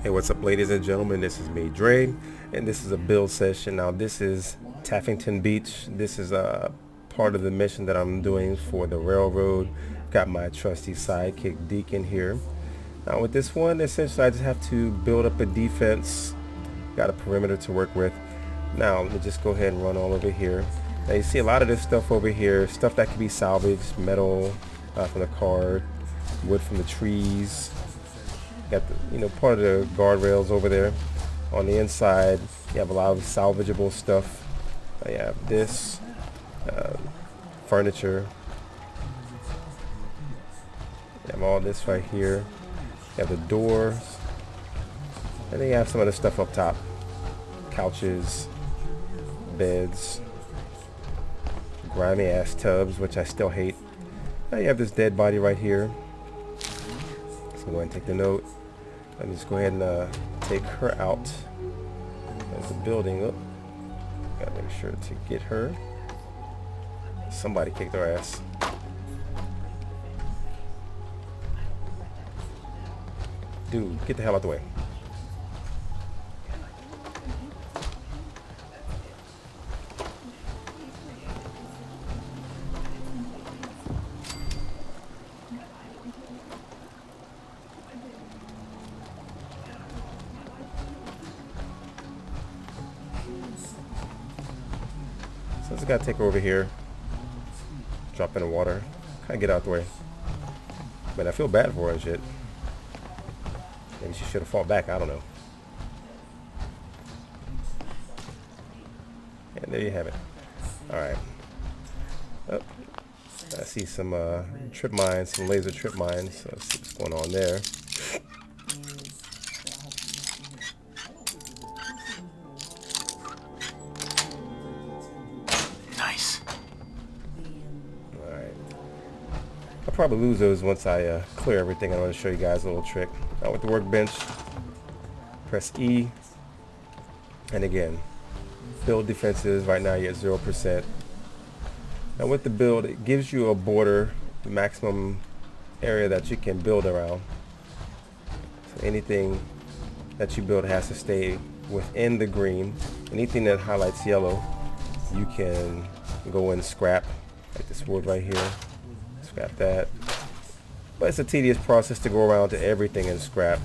Hey, what's up, ladies and gentlemen? This is me, Dre, and this is a build session. Now, this is Taffington Beach. This is a part of the mission that I'm doing for the railroad. Got my trusty sidekick Deacon here. Now, with this one, essentially, I just have to build up a defense. Got a perimeter to work with. Now, let me just go ahead and run all over here. Now, you see a lot of this stuff over here, stuff that can be salvaged, metal from the car, wood from the trees. Got the, part of the guardrails over there. On the inside, you have a lot of salvageable stuff. You have this furniture. You have all this right here. You have the doors. And then you have some of the stuff up top. Couches, beds, grimy ass tubs, which I still hate. Now you have this dead body right here. So go ahead and take the note. Let me just go ahead and take her out. There's the building up. Gotta make sure to get her. Somebody kicked her ass. Dude, get the hell out the way. So I just gotta take her over here, drop in the water, kind of get out the way. But I feel bad for her and shit. Maybe she should have fought back, I don't know. And there you have it. Alright. Oh, I see some trip mines, some laser trip mines. So let's see what's going on there. I'll probably lose those once I clear everything. I'm going to show you guys a little trick. Now with the workbench, press E, and again, build defenses. Right now you're at 0%. Now with the build, it gives you a border, the maximum area that you can build around. So anything that you build has to stay within the green. Anything that highlights yellow, you can go and scrap, like this wood right here. Scrap that. But it's a tedious process to go around to everything and scrap.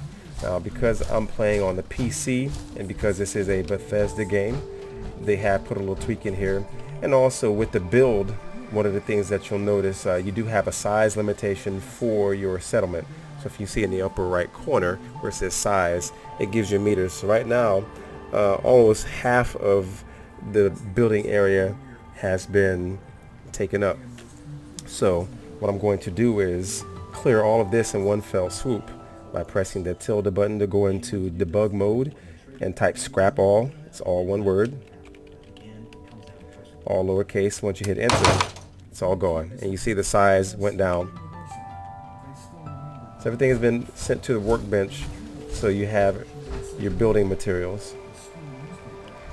Now because I'm playing on the PC and because this is a Bethesda game, they have put a little tweak in here. And also with the build, one of the things that you'll notice, you do have a size limitation for your settlement. So if you see in the upper right corner where it says size, it gives you meters. So right now, almost half of the building area has been taken up. So what I'm going to do is clear all of this in one fell swoop by pressing the tilde button to go into debug mode and type scrap all. It's all one word, all lowercase. Once you hit enter, it's all gone, and you see the size went down. So everything has been sent to the workbench, so you have your building materials.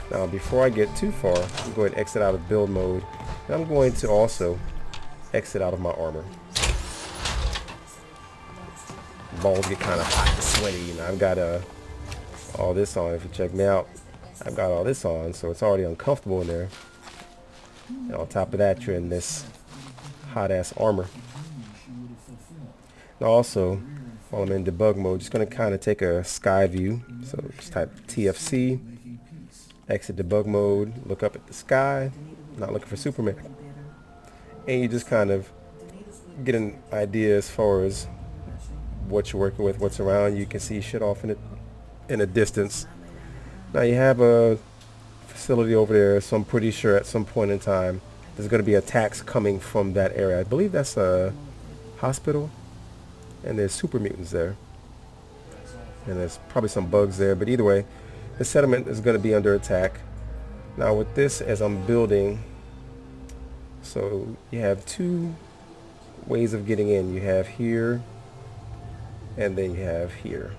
Now before I get too far, I'm going to exit out of build mode, and I'm going to also exit out of my armor. Balls get kind of hot and sweaty. I've got all this on. If you check me out, I've got all this on, so it's already uncomfortable in there. And on top of that, you're in this hot ass armor. Now also, while I'm in debug mode, just going to kind of take a sky view. So just type TFC, exit debug mode, look up at the sky. Not looking for Superman. And you just kind of get an idea as far as what you're working with, what's around. You can see shit off in a distance. Now you have a facility over there, so I'm pretty sure at some point in time there's going to be attacks coming from that area. I believe that's a hospital, and there's super mutants there, and there's probably some bugs there, but either way, the settlement is going to be under attack. Now with this, as I'm building, so you have two ways of getting in. You have here, and then you have here.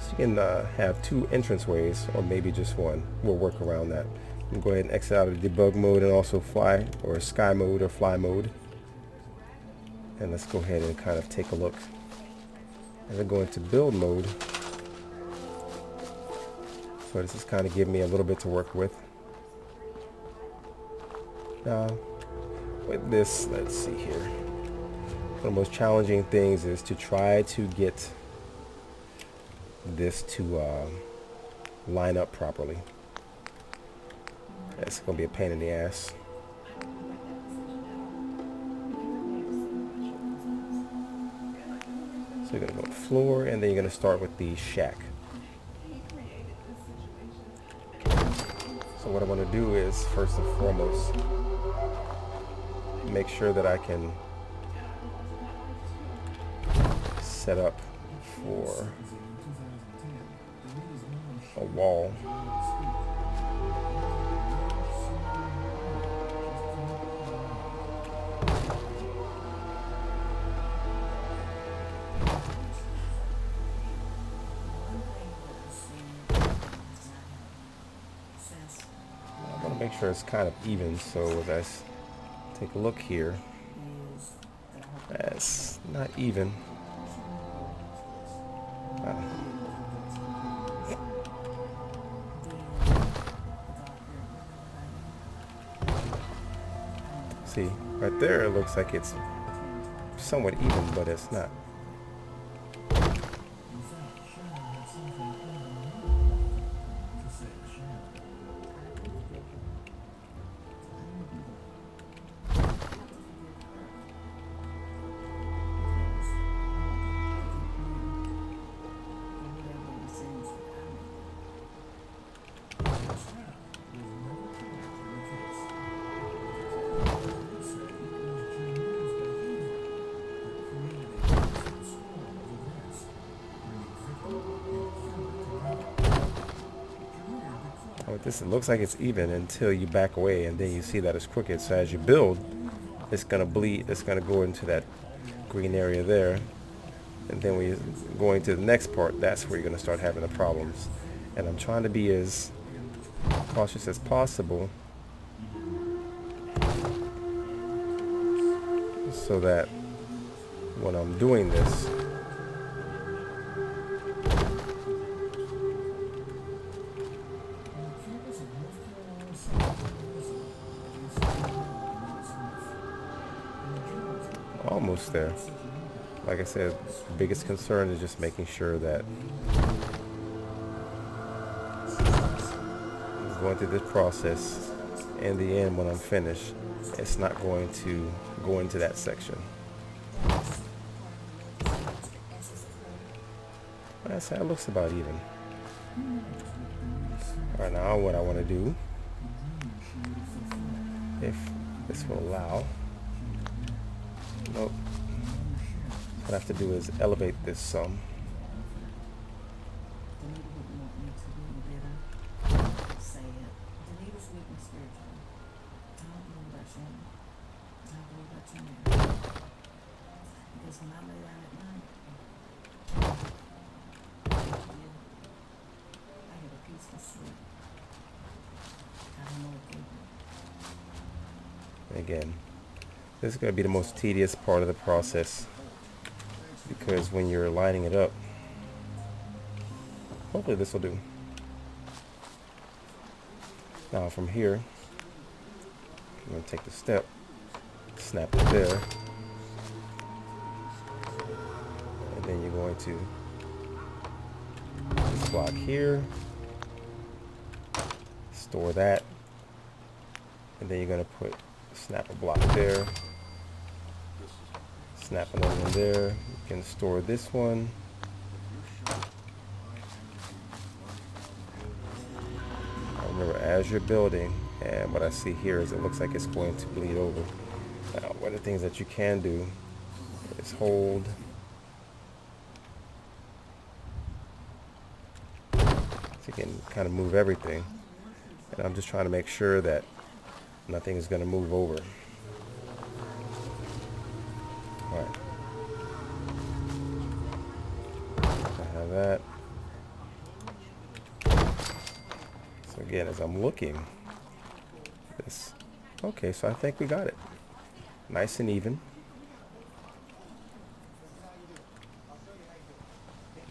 So you can have two entrance ways, or maybe just one. We'll work around that. You can go ahead and exit out of debug mode and also fly, or sky mode, or fly mode. And let's go ahead and kind of take a look. And then go into build mode. So this is kind of giving me a little bit to work with. Now, with this, let's see here. One of the most challenging things is to try to get this to line up properly. That's going to be a pain in the ass. So you're going to go floor, and then you're going to start with the shack. So what I want to do is, first and foremost, make sure that I can set up for a wall. I want to make sure it's kind of even, so as I take a look here, that's not even. See, right there it looks like it's somewhat even, but it's not. This, it looks like it's even until you back away, and then you see that it's crooked. So as you build, it's gonna bleed. It's gonna go into that green area there, and then when you're going to the next part, that's where you're gonna start having the problems. And I'm trying to be as cautious as possible, so that when I'm doing this, almost there. Like I said, the biggest concern is just making sure that I'm going through this process. In the end, when I'm finished, it's not going to go into that section. That's how it looks about even. All right, now what I want to do, if this will allow, nope. What I have to do is elevate this some. Again, this is going to be the most tedious part of the process, because when you're lining it up, hopefully this will do. Now from here, I'm going to take the step, snap it there, and then you're going to this block here, store that, and then you're going to put snap a block there, snap another one there. You can store this one. Remember, as you're building, and what I see here is it looks like it's going to bleed over. Now, one of the things that you can do is hold so you can kind of move everything. And I'm just trying to make sure that nothing is going to move over. All right. I have that. So again, as I'm looking, this, okay, so I think we got it. Nice and even.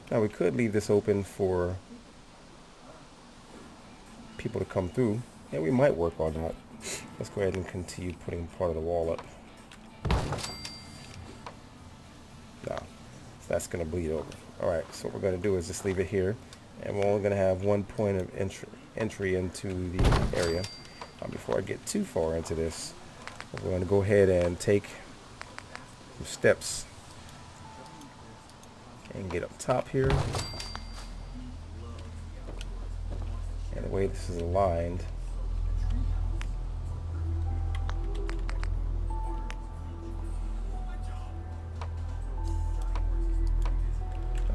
Now we could leave this open for people to come through, and we might work on that. Let's go ahead and continue putting part of the wall up. No, that's going to bleed over. Alright, so what we're going to do is just leave it here, and we're only going to have one point of entry into the area. Before I get too far into this, we're going to go ahead and take some steps and get up top here. And the way this is aligned,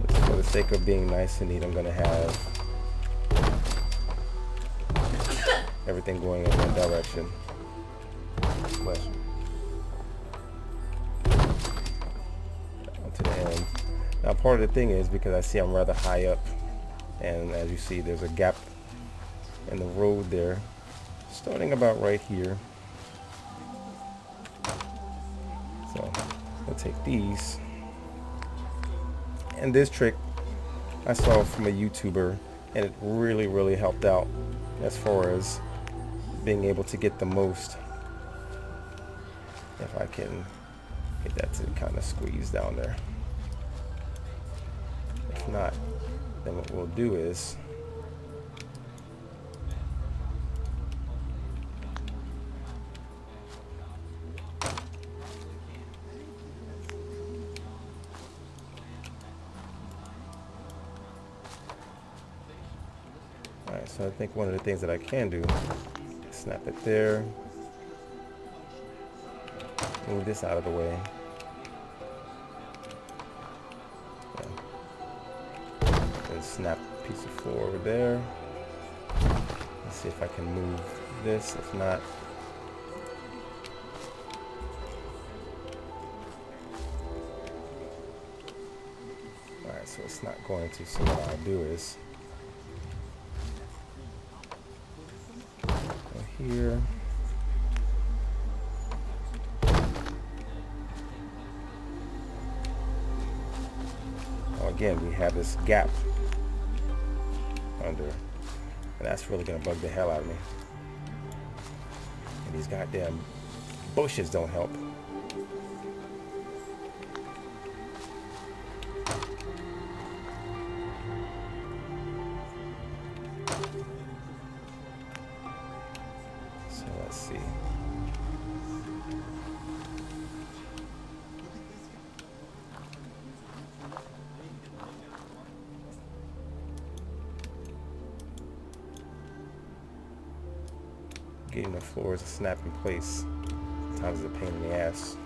for the sake of being nice and neat, I'm going to have everything going in one direction. Bless you. To the end. Now part of the thing is because I see I'm rather high up, and as you see there's a gap in the road there starting about right here. So I'll take these, and this trick I saw from a YouTuber, and it really helped out as far as being able to get the most. If I can get that to kind of squeeze down there. If not, then what we'll do is alright, so I think one of the things that I can do is snap it there. Move this out of the way. And snap a piece of floor over there. Let's see if I can move this. If not, alright, so it's not going to. So what I'll do is go here. Again, we have this gap under, and that's really going to bug the hell out of me. And these goddamn bushes don't help. So let's see. Getting the floors to snap in place sometimes is a pain in the ass.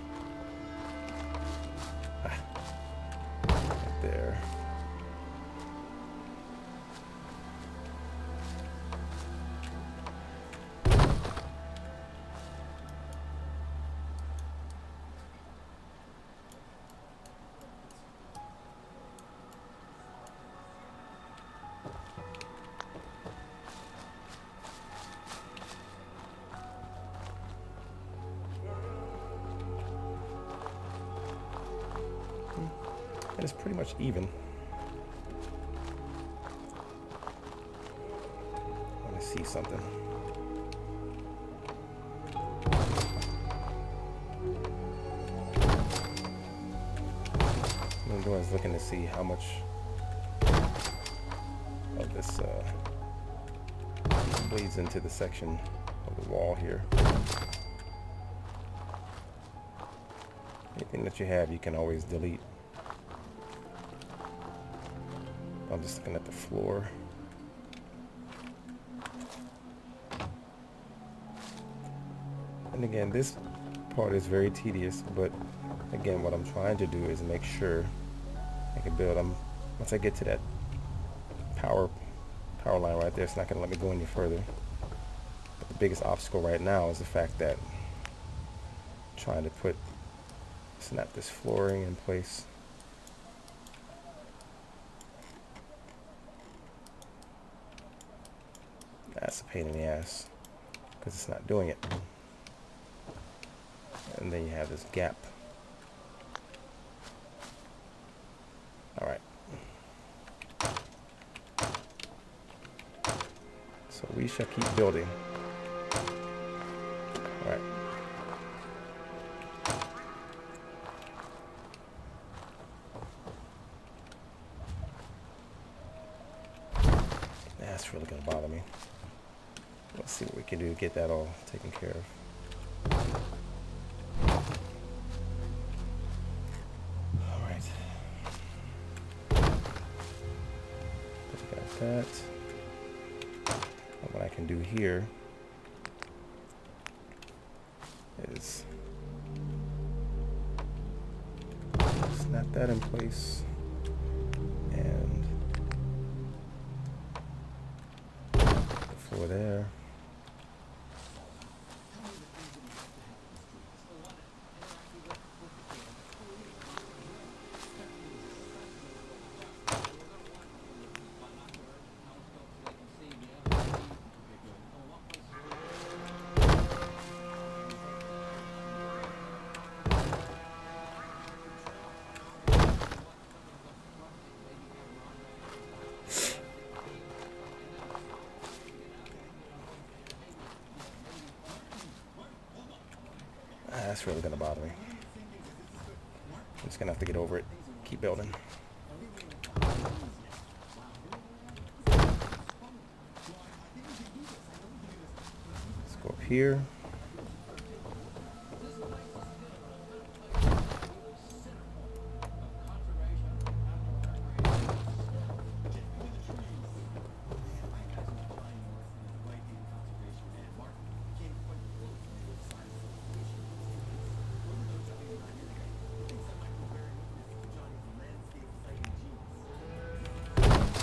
Right there. And it's pretty much even. I want to see something. What I'm doing is looking to see how much of this bleeds into the section of the wall here. Anything that you have, you can always delete. I'm just looking at the floor. And again, this part is very tedious, but again, what I'm trying to do is make sure I can build. Once I get to that power line right there, it's not going to let me go any further. But the biggest obstacle right now is the fact that I'm trying to snap this flooring in place. That's a pain in the ass because it's not doing it. And then you have this gap. Alright. So we shall keep building. All right. That's really gonna bother me. Let's see what we can do to get that all taken care of. All right. Got that. And what I can do here is snap that in place and the floor there. That's really gonna bother me. I'm just gonna have to get over it. Keep building. Let's go up here.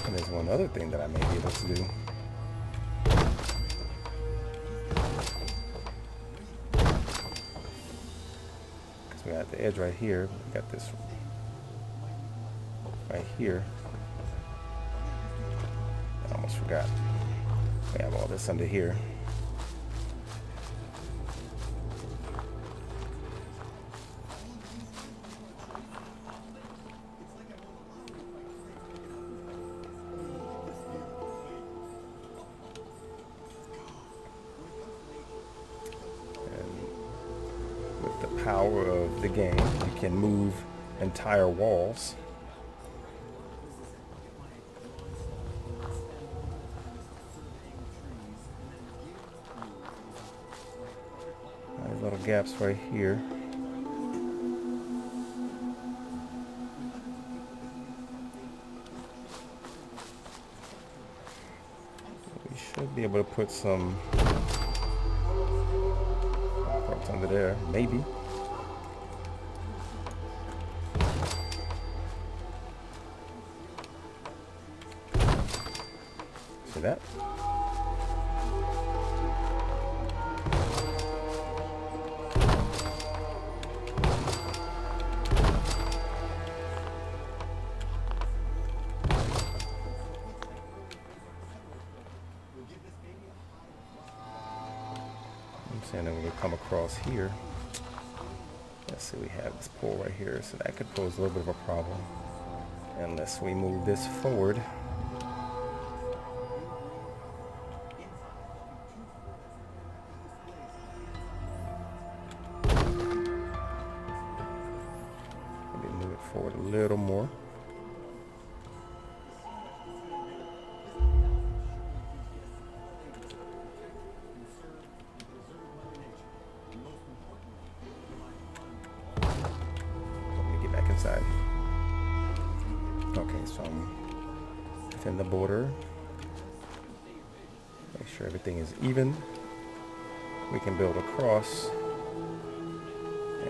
And there's one other thing that I may be able to do. Because we got the edge right here. We got this right here. I almost forgot. We have all this under here. Power of the game, you can move entire walls. There's little gaps right here. We should be able to put some parts under there, maybe. See that? I'm saying that we'll come across here. Let's see, we have this pole right here, so that could pose a little bit of a problem unless we move this forward. Forward a little more. Let me get back inside. Okay, so I'm within the border. Make sure everything is even. We can build across.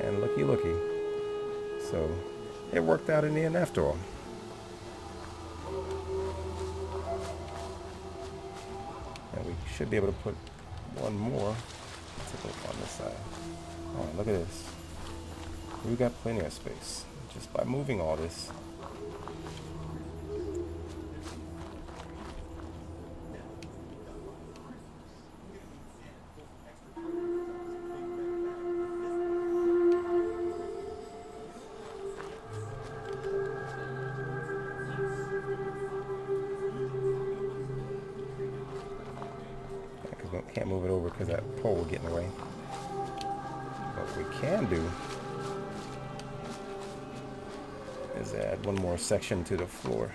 And looky looky. So it worked out in the end after all. And we should be able to put one more. Take a look on this side. Oh, look at this. We've got plenty of space just by moving all this. Can't move it over because that pole will get in the way. What we can do is add one more section to the floor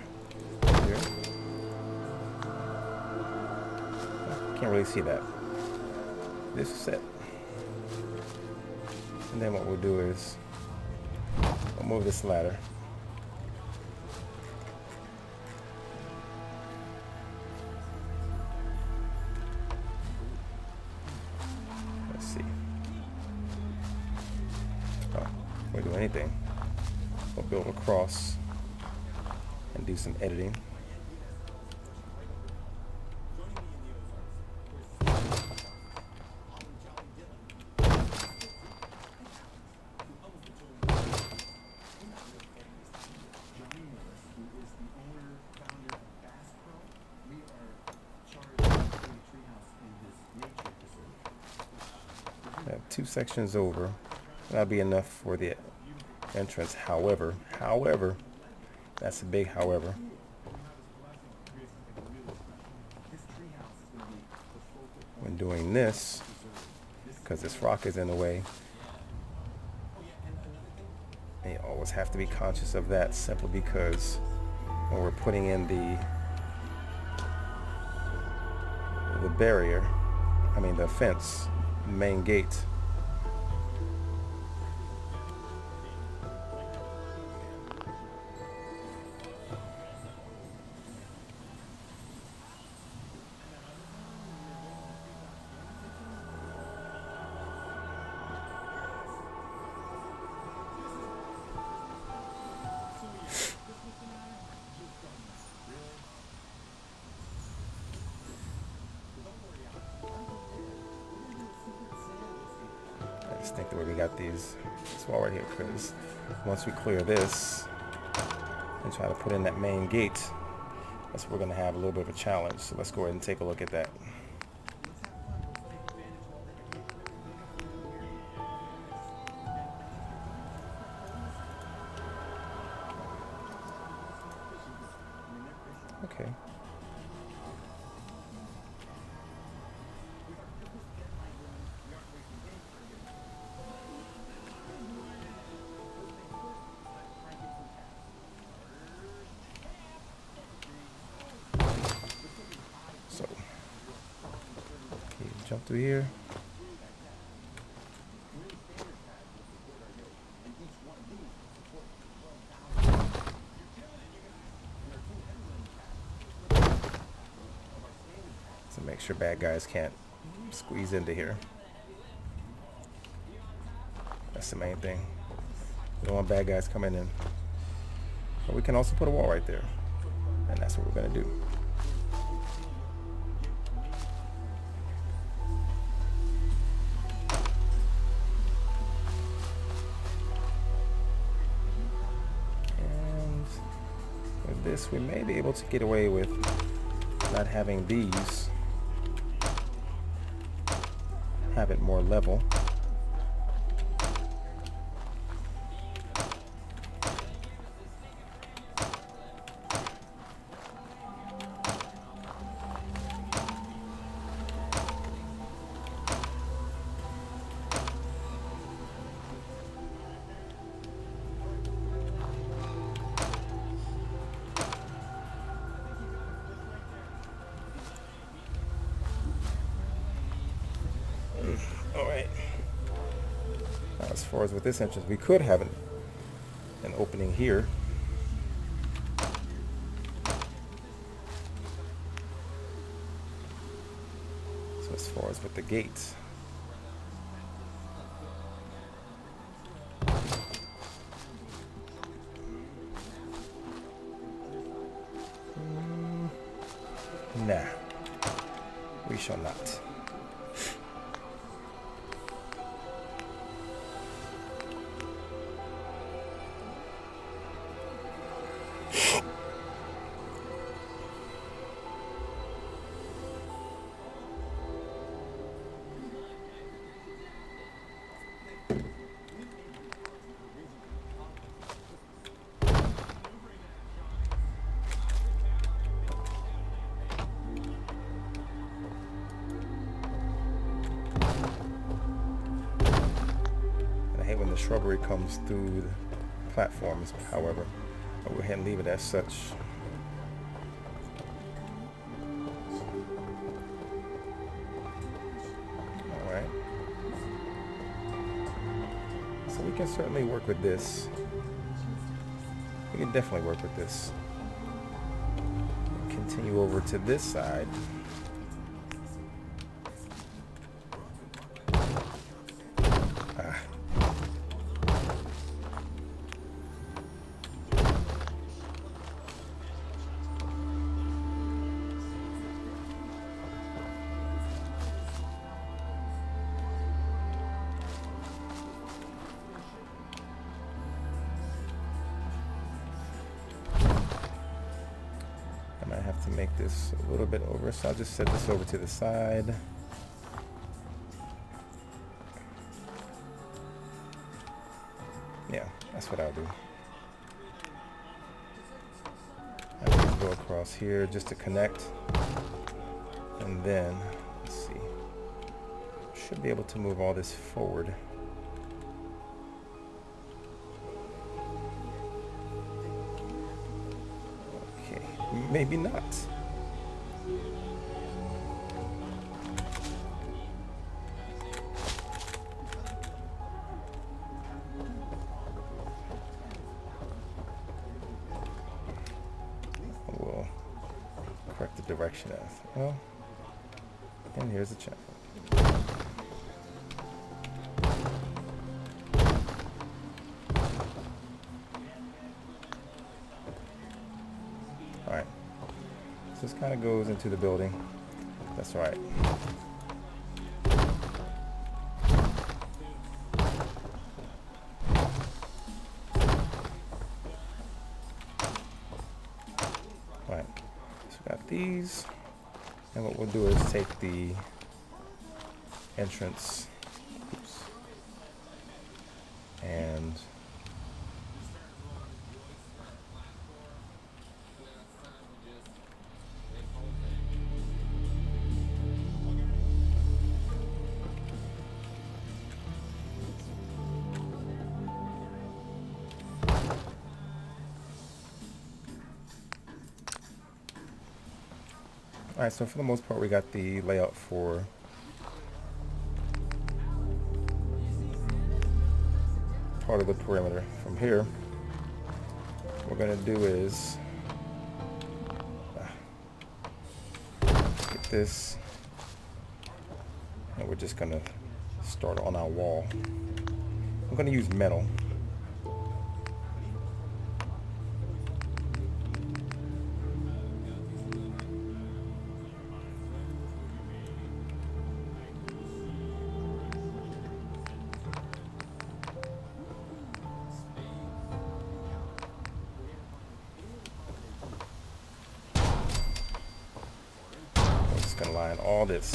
here. Can't really see that. This is it. And then what we'll do is we'll move this ladder. Let's see. Oh, we'll do anything. We'll build across and do some editing. Two sections over. That'll be enough for the entrance. However, that's a big however. When doing this, because this rock is in the way, and you always have to be conscious of that, simply because when we're putting in the barrier, the fence, main gate, I think the way we got this wall right here, because once we clear this and try to put in that main gate, that's where we're going to have a little bit of a challenge. So let's go ahead and take a look at that. Okay. Jump through here. So make sure bad guys can't squeeze into here. That's the main thing. We don't want bad guys coming in. But we can also put a wall right there. And that's what we're going to do. This, we may be able to get away with not having these, have it more level. All right. Now, as far as with this entrance, we could have an opening here. So as far as with the gates, nah, we shall not. shrubbery comes through the platforms, however. I'll go ahead and leave it as such. Alright. So we can certainly work with this. We can definitely work with this. Continue over to this side. I might have to make this a little bit over, so I'll just set this over to the side. Yeah, that's what I'll do. I just go across here just to connect, and then let's see, should be able to move all this forward. Okay, maybe not. We'll correct the direction of, well, and here's the channel. Alright, so this kind of goes into the building. That's right. Alright, so we got these, and what we'll do is take the entrance, oops, and alright, so for the most part we got the layout for part of the perimeter. From here, what we're going to do is get this, and we're just going to start on our wall. I'm going to use metal. Gonna line all this.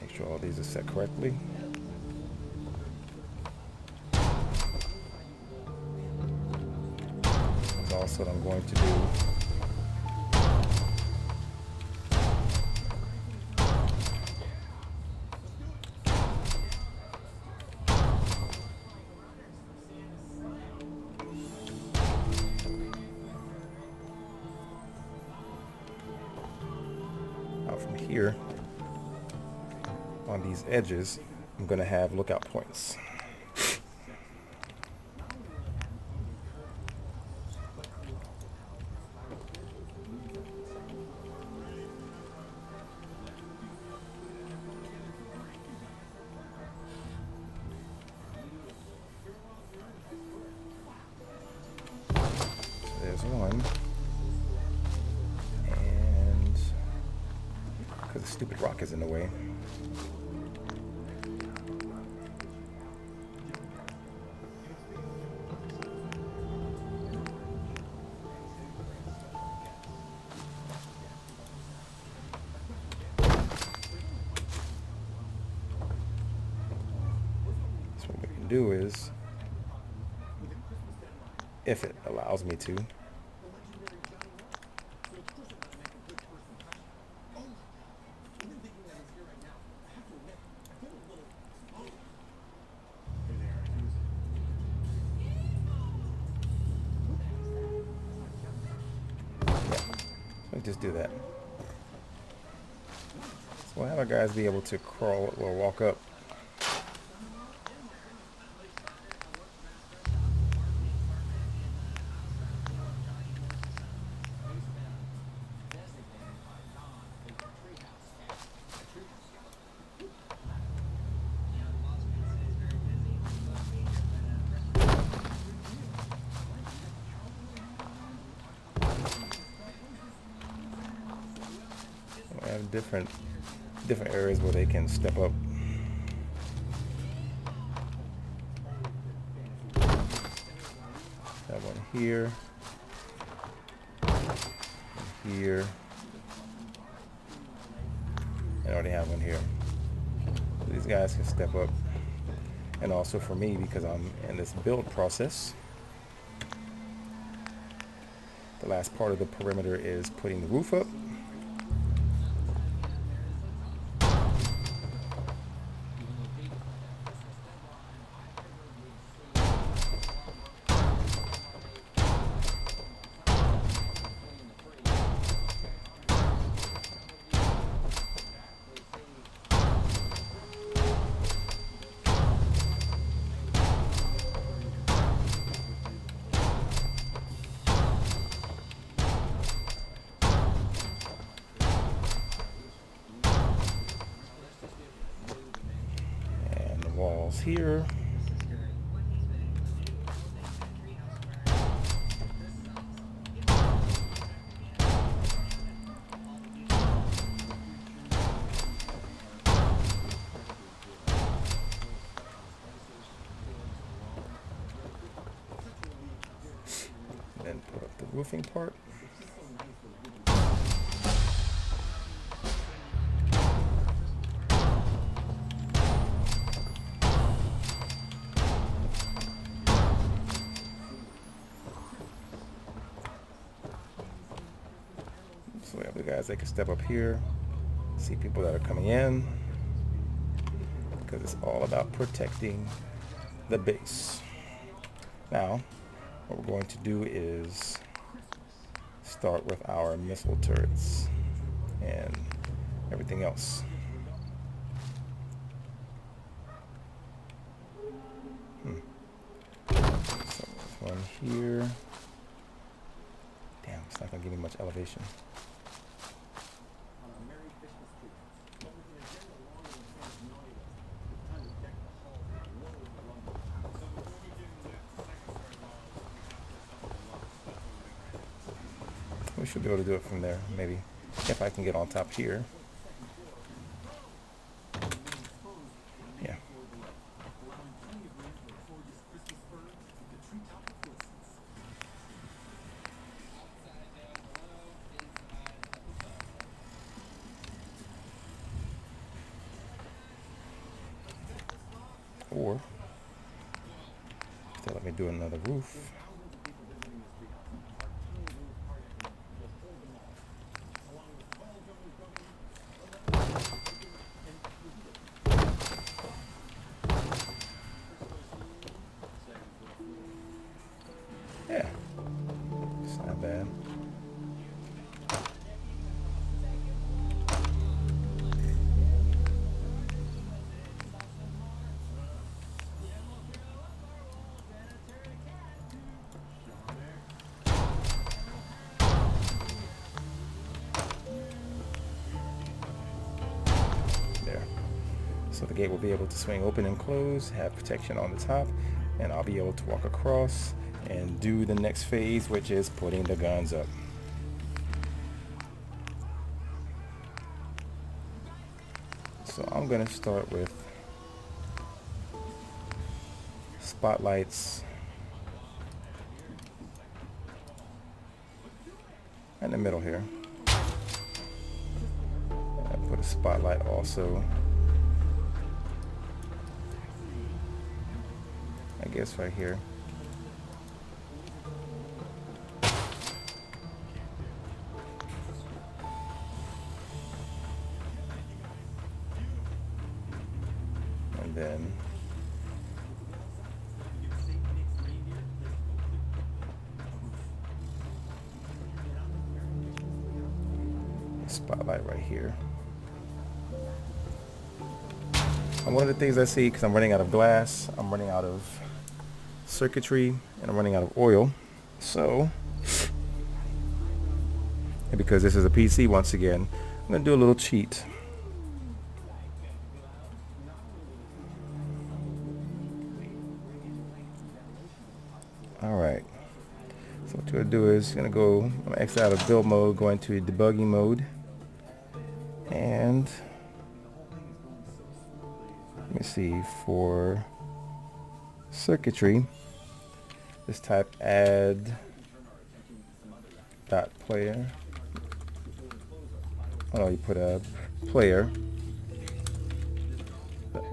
Make sure all these are set correctly. That's what I'm going to do. Now from here, on these edges, I'm going to have lookout points. There's one, and because the stupid rock is in the way. do is, if it allows me to, just do that. So we'll have our guys be able to crawl or walk up. We have different areas where they can step up. Have one here, here, and I already have one here. So these guys can step up, and also for me, because I'm in this build process, the last part of the perimeter is putting the roof up. Walls here. Then put up the roofing part. So we have the guys that can step up here, see people that are coming in, because it's all about protecting the base. Now, what we're going to do is start with our missile turrets and everything else. So there's one here. Damn, it's not going to give me much elevation. We should be able to do it from there, maybe, if I can get on top here. Yeah. Or, still let me do another roof. Yeah, it's not bad. There. So the gate will be able to swing open and close, have protection on the top, and I'll be able to walk across and do the next phase, which is putting the guns up. So I'm going to start with spotlights in the middle here. I put a spotlight also I guess right here. And then spotlight right here. And one of the things I see, because I'm running out of glass, I'm running out of circuitry, and I'm running out of oil. So, and because this is a PC once again, I'm going to do a little cheat. Alright, so what you're going to do is I'm going to exit out of build mode, go into debugging mode, and let me see, for circuitry, just type add dot player. Oh no, you put a player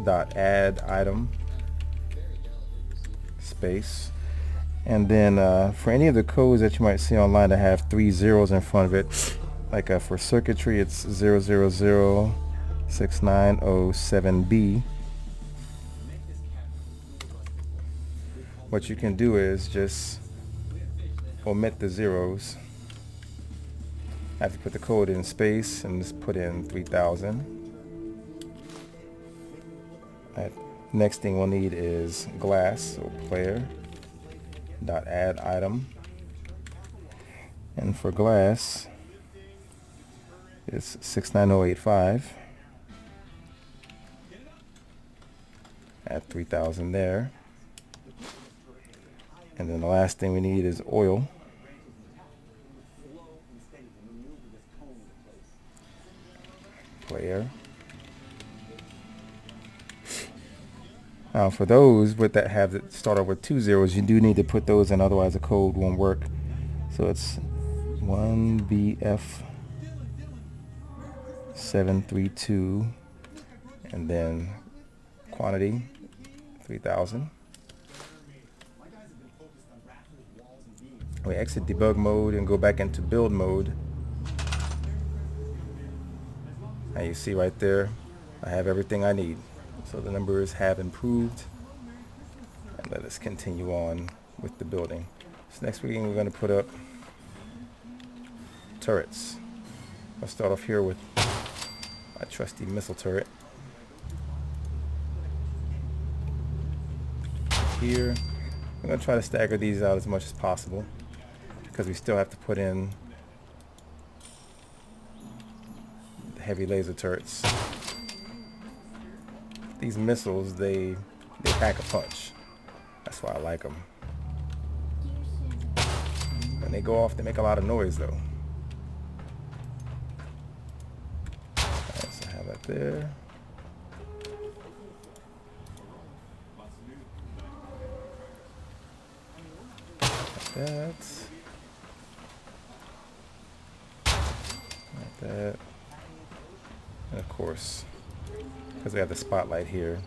dot add item space, and then for any of the codes that you might see online that have 3 zeros in front of it, like for circuitry it's 0006907B. What you can do is just omit the zeros. I have to put the code in space and just put in 3000. Next thing we'll need is glass, so player dot add item, and for glass it's 69085. Add 3000 there, and then the last thing we need is oil. Player. Now for those that have that start off with 2 zeros, you do need to put those in, otherwise the code won't work. So it's 1BF732, and then quantity 3000. We exit debug mode and go back into build mode. And you see right there, I have everything I need. So the numbers have improved. And let us continue on with the building. So next we're going to put up turrets. I'll start off here with my trusty missile turret. Here, I'm going to try to stagger these out as much as possible, because we still have to put in the heavy laser turrets. These missiles, they pack a punch. That's why I like them. When they go off, they make a lot of noise though. Alright, so I have that there. Like that. Like that. And of course, because we have the spotlight here,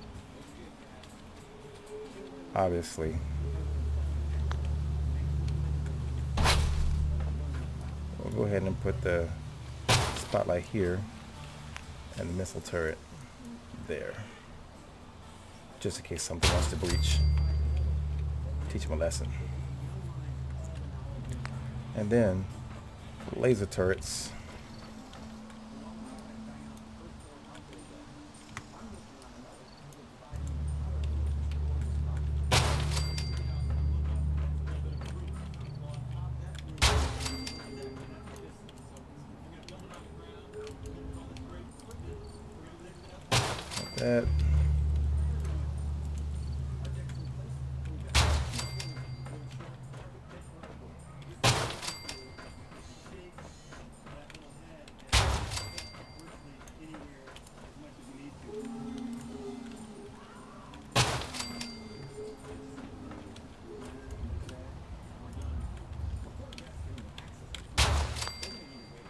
obviously we'll go ahead and put the spotlight here and the missile turret there, just in case something wants to breach. Teach them a lesson. And then laser turrets. That.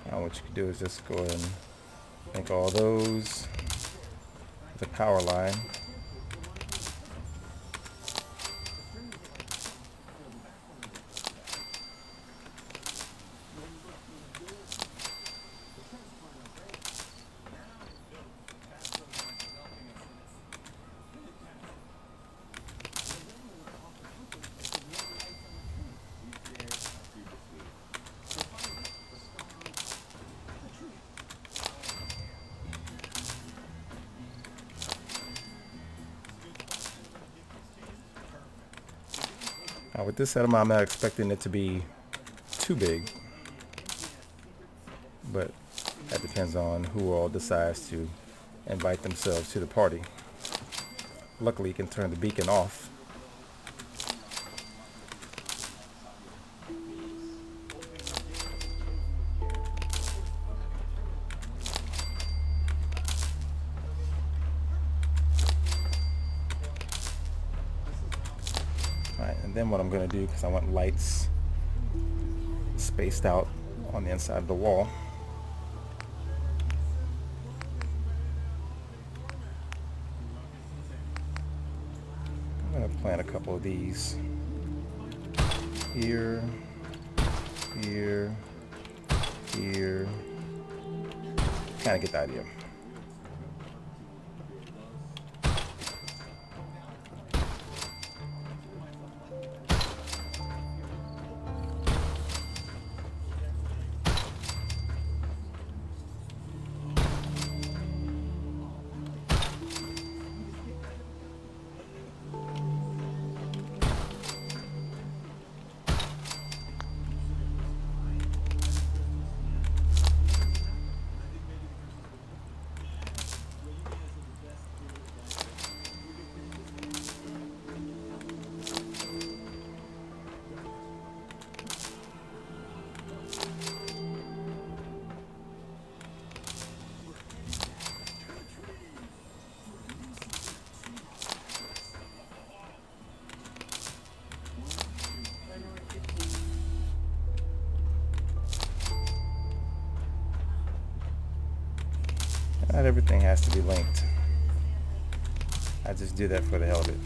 Now what you can do is just go ahead and make all those the power line. With this setup, I'm not expecting it to be too big, but that depends on who all decides to invite themselves to the party. Luckily, you can turn the beacon off. Alright, and then what I'm going to do, because I want lights spaced out on the inside of the wall, I'm going to plant a couple of these here, here, here. Kind of get the idea. Not everything has to be linked. I just do that for the hell of it.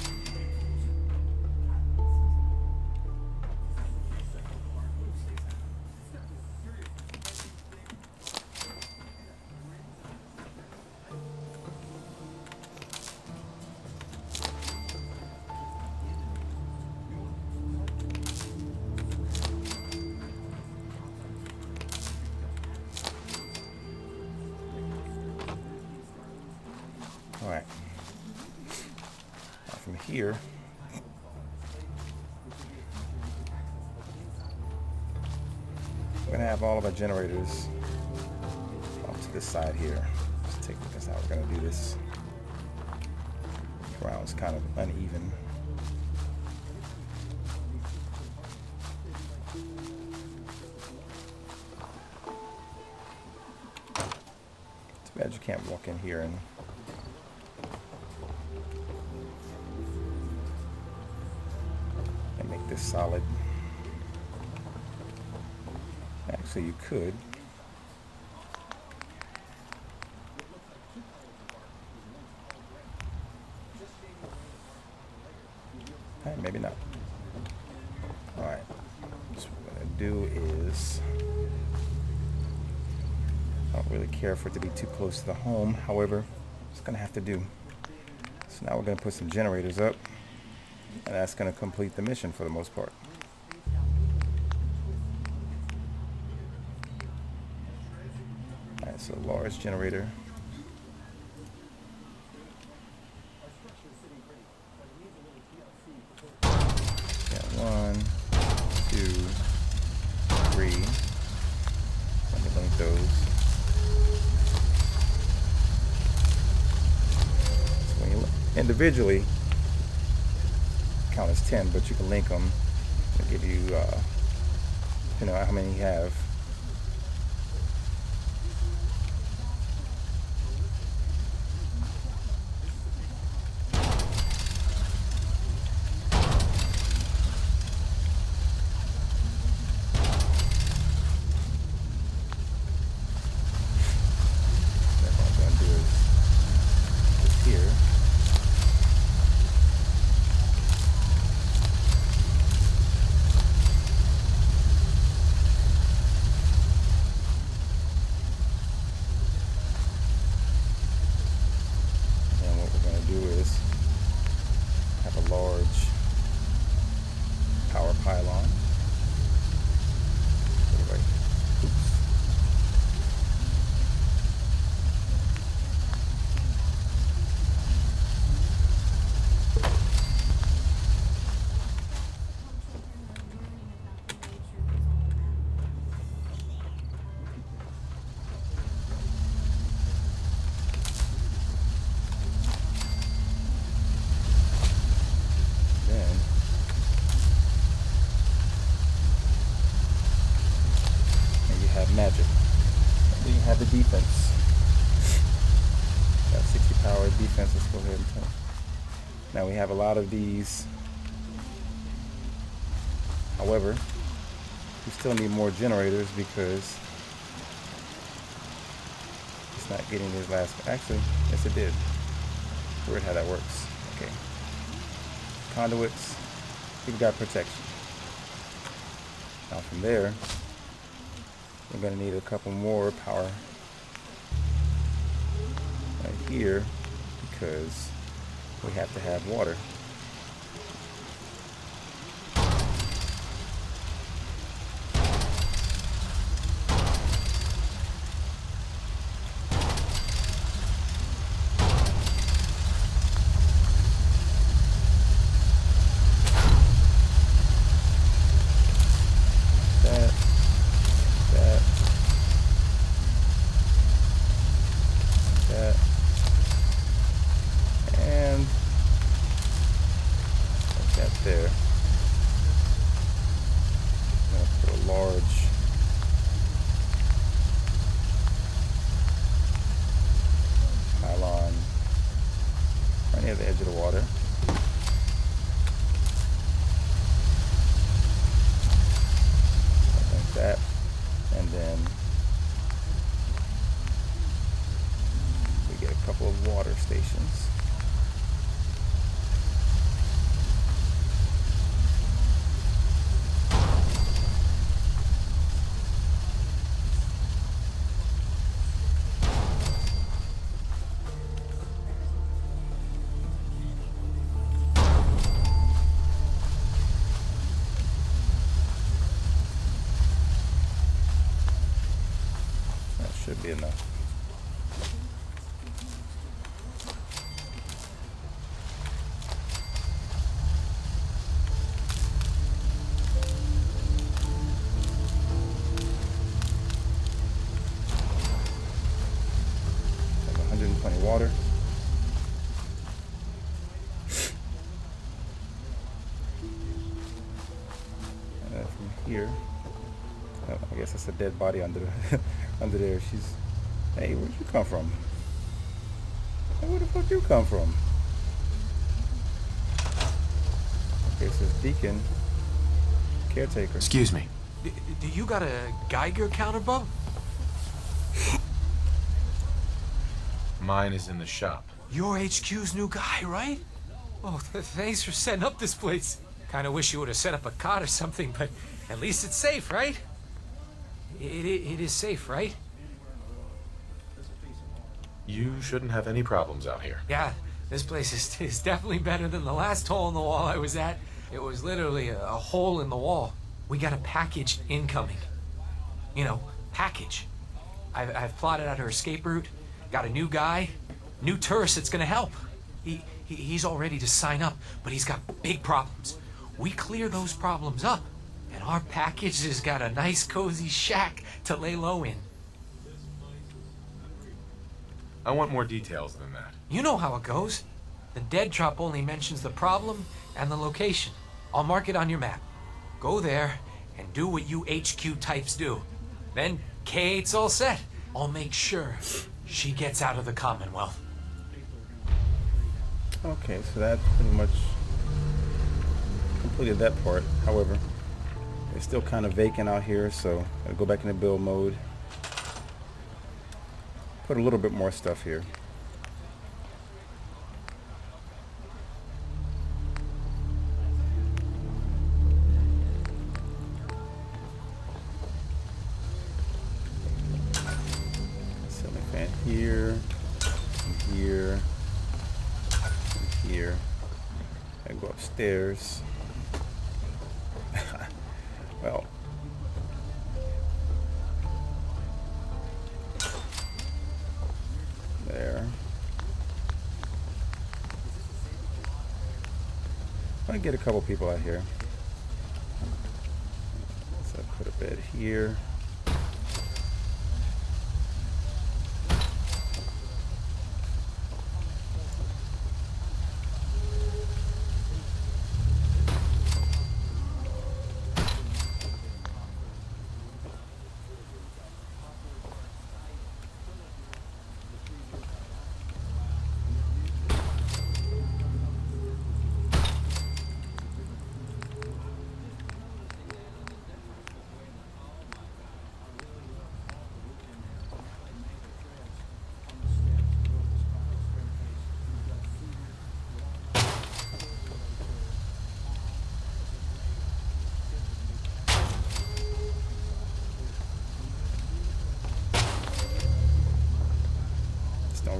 All right. Now from here, we're gonna have all of our generators off to this side here. Let's take a look at how we're gonna do this. The ground's kind of uneven. Too bad you can't walk in here and make this solid. Actually, you could. Maybe not. All right. So what I'm gonna do is, I don't really care for it to be too close to the home. However, it's gonna have to do. So now we're gonna put some generators up, and that's gonna complete the mission for the most part. All right, so large generator. Yeah, 1, 2, 3. Let me link those. So when you look individually, count as 10, but you can link them. It'll give you, depending on how many you have. magic. And then you have the defense. Got 60 power defense. Let's go ahead and turn. Now we have a lot of these. However, we still need more generators because it's not getting these last. Actually, yes, it did. Weird how that works. Okay. Conduits. We've got protection. Now from there, we're going to need a couple more power right here because we have to have water. There. I'm going to put a large pylon right near the edge of the water. Like that. And then we get a couple of water stations. Should be enough. Like 120 water. And then from here, I guess that's a dead body under the under there. She's, hey, where'd you come from? Hey, where the fuck you come from? Okay, so it's Deacon, caretaker. Excuse me. Do you got a Geiger counter, Bub? Mine is in the shop. You're HQ's new guy, right? Oh, thanks for setting up this place. Kind of wish you would have set up a cot or something, but at least it's safe, right? It is safe, right? You shouldn't have any problems out here. Yeah, this place is definitely better than the last hole in the wall I was at. It was literally a hole in the wall. We got a package incoming. You know, package. I've plotted out her escape route. Got a new guy, new tourist that's gonna help. He's all ready to sign up, but he's got big problems. We clear those problems up, and our package has got a nice cozy shack to lay low in. I want more details than that. You know how it goes. The dead drop only mentions the problem and the location. I'll mark it on your map. Go there and do what you HQ types do. Then K8's all set. I'll make sure she gets out of the Commonwealth. Okay, so that pretty much completed that part. However, it's still kind of vacant out here, so I'll go back into build mode. Put a little bit more stuff here. Ceiling fan here, and here, and here. I go upstairs. Well, there. I get a couple people out here. So I put a bed here.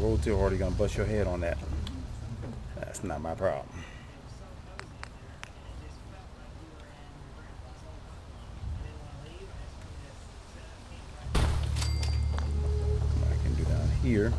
roll to, or are you gonna bust your head on that? That's not my problem. What I can do down here.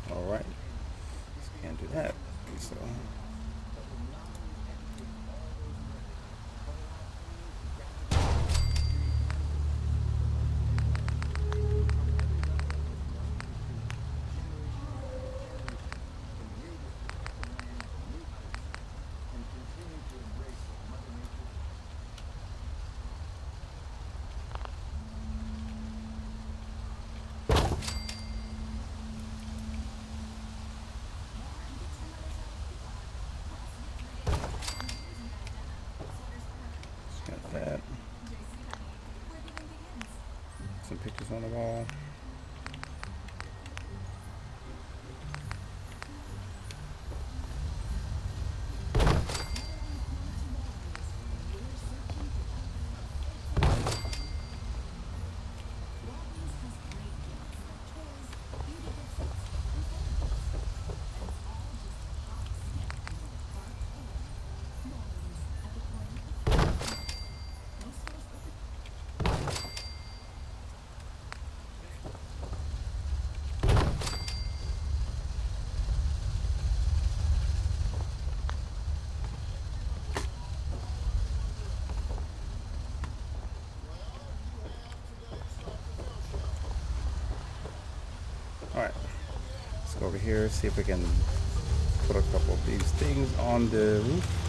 All right, just can't do that. So. Got that. Some pictures on the wall. All right, let's go over here, see if we can put a couple of these things on the roof.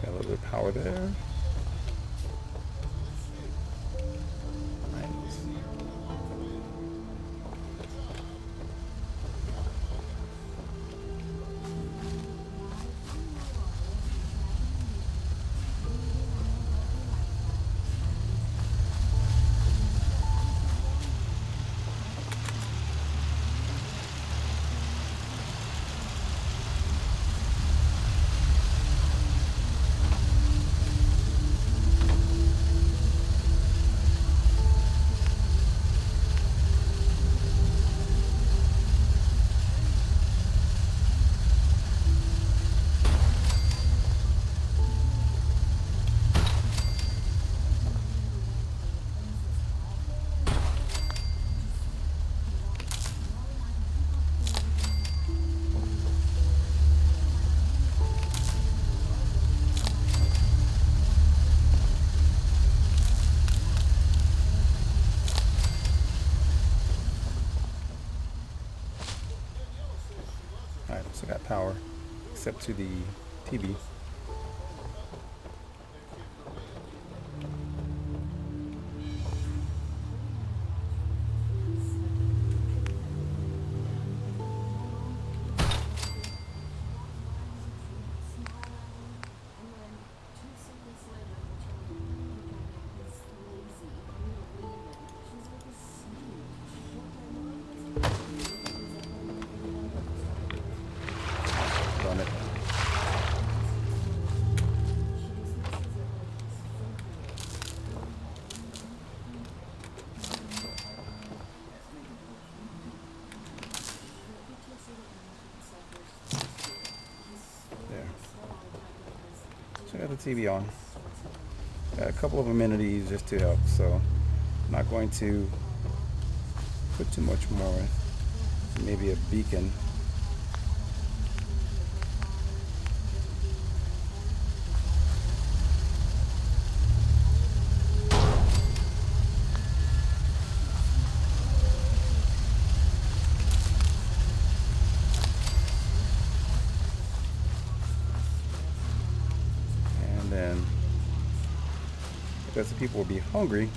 Got a little bit of power there. Nice. Alright, so got power, except to the TV. On it. There. So I got the TV on. Got a couple of amenities just to help, so I'm not going to put too much more. Maybe a beacon. And then, because the people will be hungry,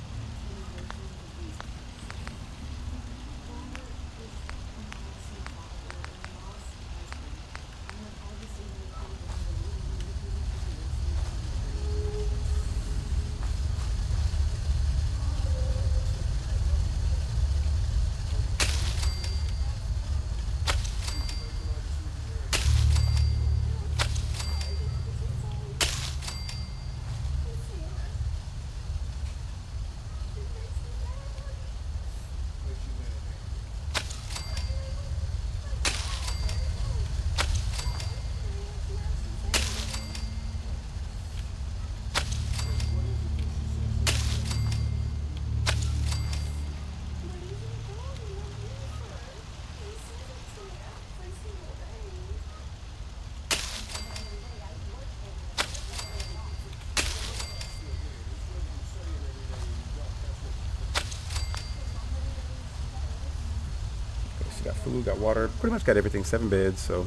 got food, got water, pretty much got everything, 7 beds. So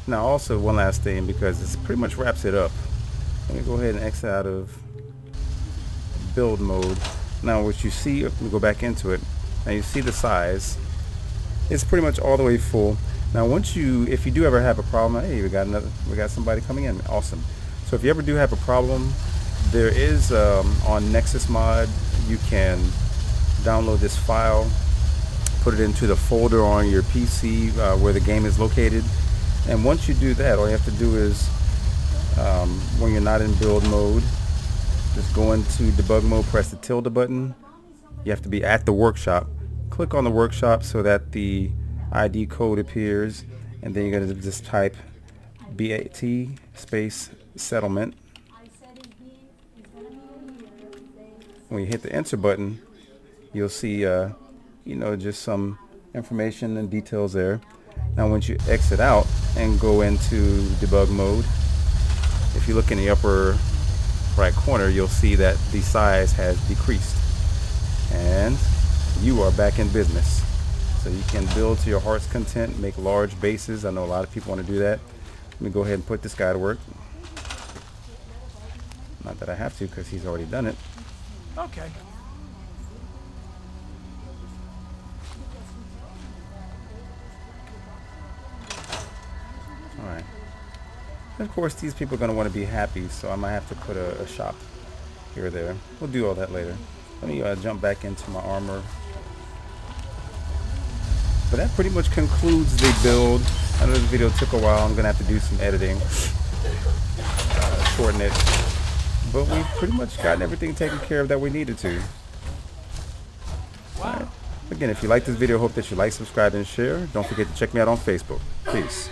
now also one last thing, because this pretty much wraps it up. Let me go ahead and exit out of build mode. Now what you see, let me go back into it. Now you see the size. It's pretty much all the way full. Now once you, if you do ever have a problem, hey, we got somebody coming in, awesome. So if you ever do have a problem, there is on Nexus Mod, you can download this file, put it into the folder on your PC where the game is located, and once you do that, all you have to do is when you're not in build mode, just go into debug mode, press the tilde button. You have to be at the workshop, click on the workshop so that the ID code appears, and then you're going to just type BAT space settlement. When you hit the enter button, you'll see you know, just some information and details there. Now once you exit out and go into debug mode, if you look in the upper right corner, you'll see that the size has decreased and you are back in business. So you can build to your heart's content, make large bases. I know a lot of people want to do that. Let me go ahead and put this guy to work. Not that I have to, because he's already done it. Okay. Alright. Of course, these people are going to want to be happy, so I might have to put a shop here or there. We'll do all that later. Let me jump back into my armor. But that pretty much concludes the build. I know this video took a while. I'm going to have to do some editing. Shorten it. But we've pretty much gotten everything taken care of that we needed to. Wow. Again, if you like this video, hope that you like, subscribe, and share. Don't forget to check me out on Facebook. Peace.